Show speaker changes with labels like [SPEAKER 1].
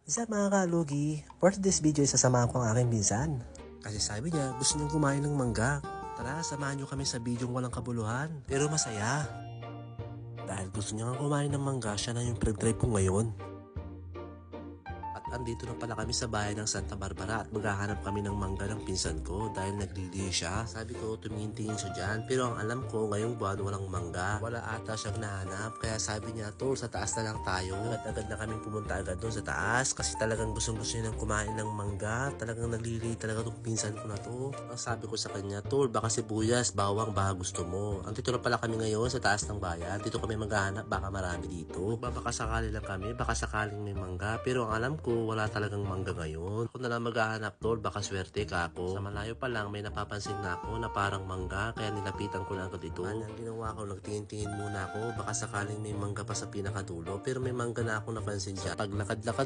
[SPEAKER 1] Isa mga kalugi, for this video sasamahan ko ang aking pinsan. Kasi sabi niya gusto niyang kumain ng mangga. Tara, samahan niyo kami sa video walang kabuluhan pero masaya. Dahil gusto niya nga kumain ng mangga, siya na yung pinag-drive ko ngayon. At andito na pala kami sa bayan ng Santa Barbara at maghahanap kami ng mangga ng pinsan ko dahil naglilihi siya. Sabi ko tumingin-tingin siya dyan pero ang alam ko ngayong buwan walang mangga. Wala ata siyang nahanap kaya sabi niya tol sa taas na lang tayo. Agad na kaming pumunta agad doon sa taas kasi talagang gustong niya ng kumain ng mangga. Talagang naglilihi talaga tong pinsan ko na to. Ang sabi ko sa kanya tol baka sibuyas, bawang baka gusto mo. Andito na pala kami ngayon sa taas ng bayan. Dito kami maghahanap baka marami dito. Baka sakali lang kami baka sakaling may mangga pero ang alam ko wala talagang mangga ngayon. Ako na lang maghahanap tol, baka swerte ka ako. Sa malayo pa lang may napapansin na ako na parang mangga kaya nilapitan ko na agad ito. Ang ginawa ko, nagtingin-tingin muna ako baka sakaling may mangga pa sa pinakadulo pero may mangga na ako napansin dyan. Paglakad-lakad